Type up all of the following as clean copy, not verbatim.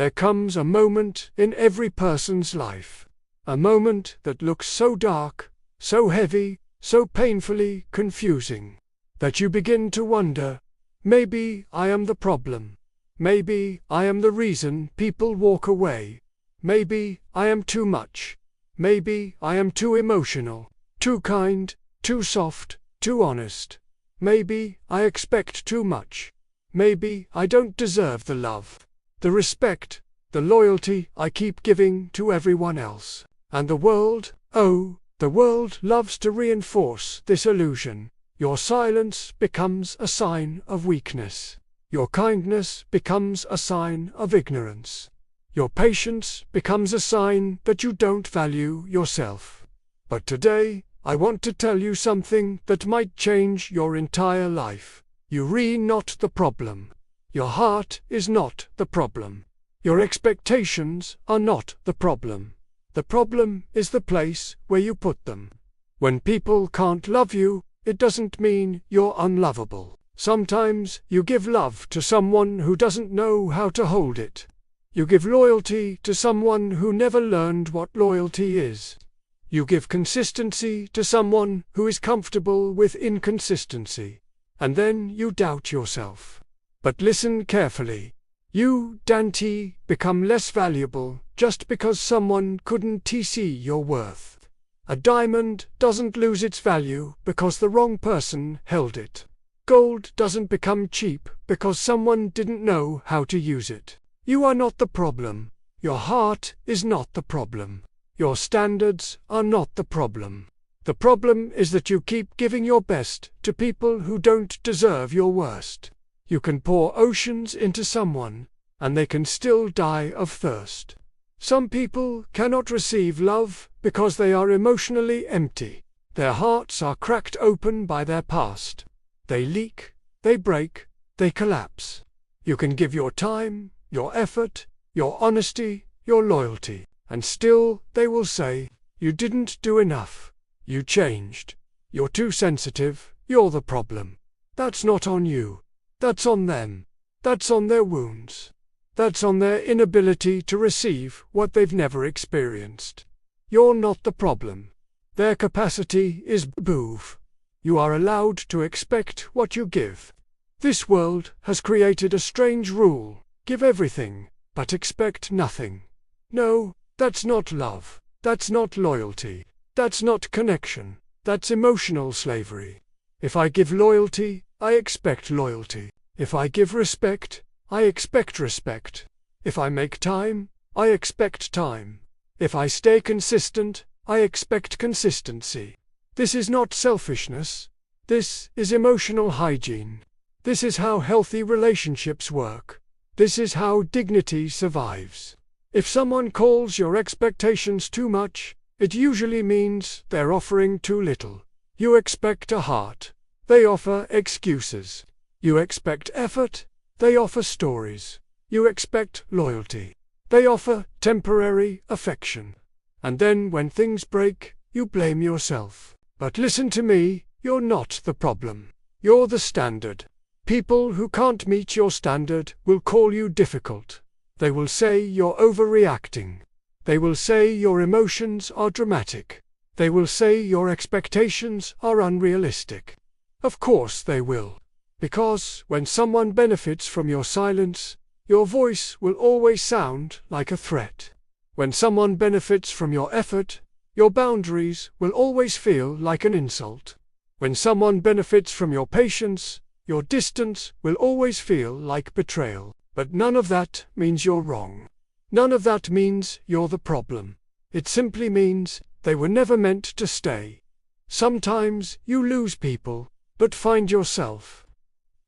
There comes a moment in every person's life. A moment that looks so dark, so heavy, so painfully confusing, that you begin to wonder, maybe I am the problem. Maybe I am the reason people walk away. Maybe I am too much. Maybe I am too emotional, too kind, too soft, too honest. Maybe I expect too much. Maybe I don't deserve the love, the respect, the loyalty I keep giving to everyone else. And the world, oh, the world loves to reinforce this illusion. Your silence becomes a sign of weakness. Your kindness becomes a sign of ignorance. Your patience becomes a sign that you don't value yourself. But today, I want to tell you something that might change your entire life. You're not the problem. Your heart is not the problem. Your expectations are not the problem. The problem is the place where you put them. When people can't love you, it doesn't mean you're unlovable. Sometimes you give love to someone who doesn't know how to hold it. You give loyalty to someone who never learned what loyalty is. You give consistency to someone who is comfortable with inconsistency. And then you doubt yourself. But listen carefully. You, Dante, become less valuable just because someone couldn't see your worth. A diamond doesn't lose its value because the wrong person held it. Gold doesn't become cheap because someone didn't know how to use it. You are not the problem. Your heart is not the problem. Your standards are not the problem. The problem is that you keep giving your best to people who don't deserve your worst. You can pour oceans into someone, and they can still die of thirst. Some people cannot receive love because they are emotionally empty. Their hearts are cracked open by their past. They leak, they break, they collapse. You can give your time, your effort, your honesty, your loyalty, and still they will say, you didn't do enough. You changed. You're too sensitive. You're the problem. That's not on you. That's on them. That's on their wounds. That's on their inability to receive what they've never experienced. You're not the problem. Their capacity is boof. You are allowed to expect what you give. This world has created a strange rule. Give everything, but expect nothing. No, that's not love. That's not loyalty. That's not connection. That's emotional slavery. If I give loyalty, I expect loyalty. If I give respect, I expect respect. If I make time, I expect time. If I stay consistent, I expect consistency. This is not selfishness. This is emotional hygiene. This is how healthy relationships work. This is how dignity survives. If someone calls your expectations too much, it usually means they're offering too little. You expect a heart. They offer excuses. You expect effort. They offer stories. You expect loyalty. They offer temporary affection. And then when things break, you blame yourself. But listen to me, you're not the problem. You're the standard. People who can't meet your standard will call you difficult. They will say you're overreacting. They will say your emotions are dramatic. They will say your expectations are unrealistic. Of course they will. Because when someone benefits from your silence, your voice will always sound like a threat. When someone benefits from your effort, your boundaries will always feel like an insult. When someone benefits from your patience, your distance will always feel like betrayal. But none of that means you're wrong. None of that means you're the problem. It simply means they were never meant to stay. Sometimes you lose people, but find yourself.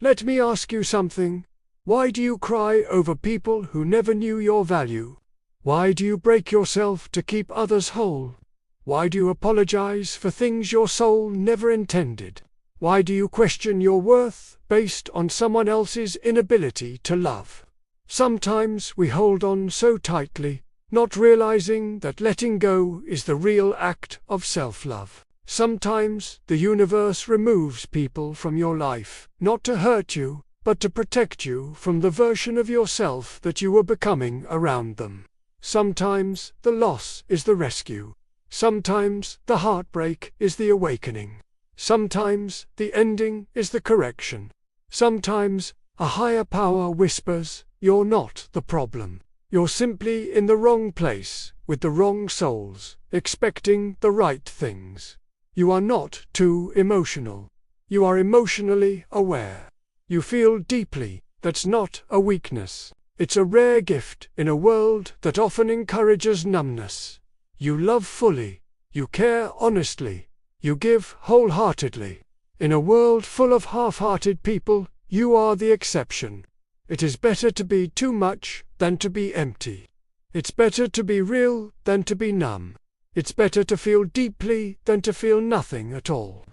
Let me ask you something. Why do you cry over people who never knew your value? Why do you break yourself to keep others whole? Why do you apologize for things your soul never intended? Why do you question your worth based on someone else's inability to love? Sometimes we hold on so tightly, not realizing that letting go is the real act of self-love. Sometimes the universe removes people from your life, not to hurt you, but to protect you from the version of yourself that you were becoming around them. Sometimes the loss is the rescue. Sometimes the heartbreak is the awakening. Sometimes the ending is the correction. Sometimes a higher power whispers, "You're not the problem. You're simply in the wrong place, with the wrong souls, expecting the right things. You are not too emotional. You are emotionally aware. You feel deeply. That's not a weakness. It's a rare gift in a world that often encourages numbness. You love fully. You care honestly. You give wholeheartedly. In a world full of half-hearted people, you are the exception. It is better to be too much than to be empty. It's better to be real than to be numb. It's better to feel deeply than to feel nothing at all.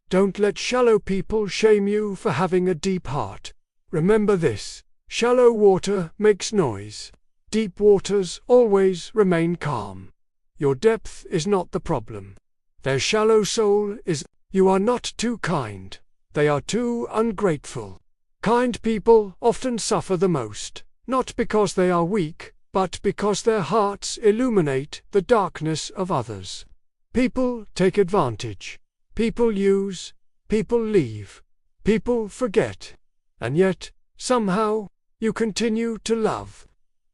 Don't let shallow people shame you for having a deep heart. Remember this: shallow water makes noise. Deep waters always remain calm. Your depth is not the problem. Their shallow soul is. You are not too kind. They are too ungrateful. Kind people often suffer the most, not because they are weak, but because their hearts illuminate the darkness of others. People take advantage. People use. People leave. People forget. And yet, somehow, you continue to love.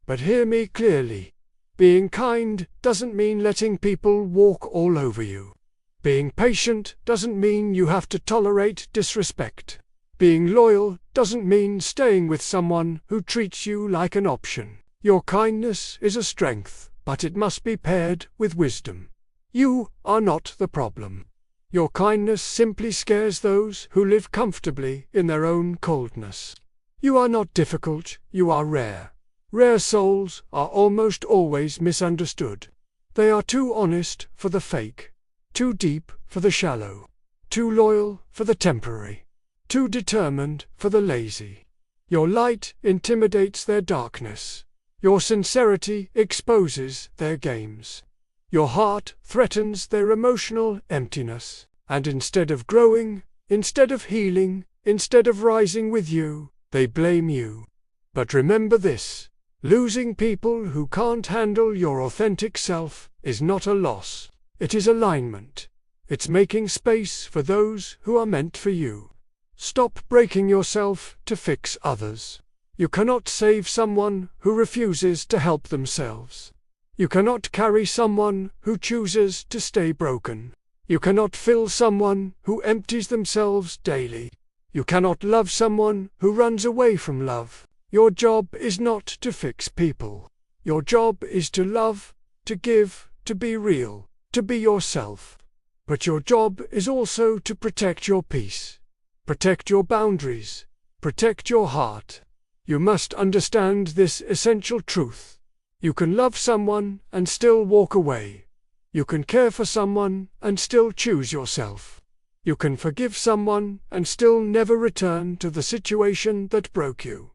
But hear me clearly. Being kind doesn't mean letting people walk all over you. Being patient doesn't mean you have to tolerate disrespect. Being loyal doesn't mean staying with someone who treats you like an option. Your kindness is a strength, but it must be paired with wisdom. You are not the problem. Your kindness simply scares those who live comfortably in their own coldness. You are not difficult, you are rare. Rare souls are almost always misunderstood. They are too honest for the fake, too deep for the shallow, too loyal for the temporary, too determined for the lazy. Your light intimidates their darkness. Your sincerity exposes their games. Your heart threatens their emotional emptiness. And instead of growing, instead of healing, instead of rising with you, they blame you. But remember this: losing people who can't handle your authentic self is not a loss. It is alignment. It's making space for those who are meant for you. Stop breaking yourself to fix others. You cannot save someone who refuses to help themselves. You cannot carry someone who chooses to stay broken. You cannot fill someone who empties themselves daily. You cannot love someone who runs away from love. Your job is not to fix people. Your job is to love, to give, to be real, to be yourself. But your job is also to protect your peace, protect your boundaries, protect your heart. You must understand this essential truth. You can love someone and still walk away. You can care for someone and still choose yourself. You can forgive someone and still never return to the situation that broke you.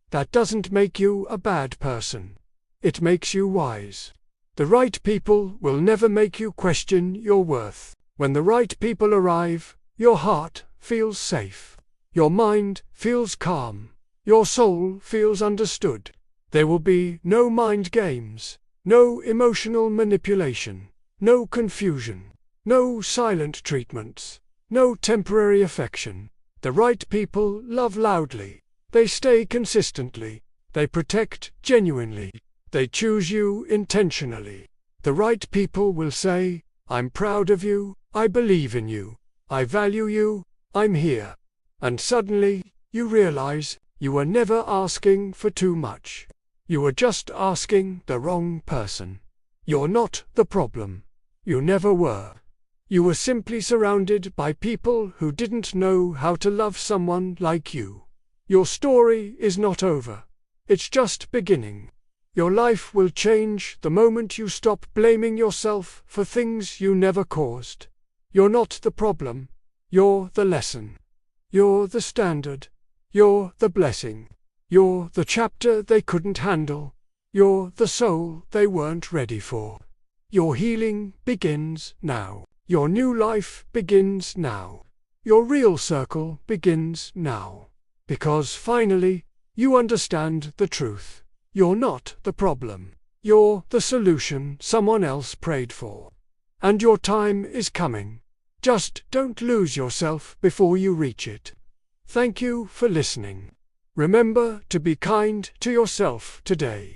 That doesn't make you a bad person. It makes you wise. The right people will never make you question your worth. When the right people arrive, your heart feels safe. Your mind feels calm. Your soul feels understood. There will be no mind games, no emotional manipulation, no confusion, no silent treatments, no temporary affection. The right people love loudly. They stay consistently. They protect genuinely. They choose you intentionally. The right people will say, "I'm proud of you, I believe in you, I value you, I'm here." And suddenly, you realize you were never asking for too much. You were just asking the wrong person. You're not the problem. You never were. You were simply surrounded by people who didn't know how to love someone like you. Your story is not over. It's just beginning. Your life will change the moment you stop blaming yourself for things you never caused. You're not the problem. You're the lesson. You're the standard. You're the blessing. You're the chapter they couldn't handle. You're the soul they weren't ready for. Your healing begins now. Your new life begins now. Your real circle begins now. Because finally, you understand the truth. You're not the problem. You're the solution someone else prayed for. And your time is coming. Just don't lose yourself before you reach it. Thank you for listening. Remember to be kind to yourself today.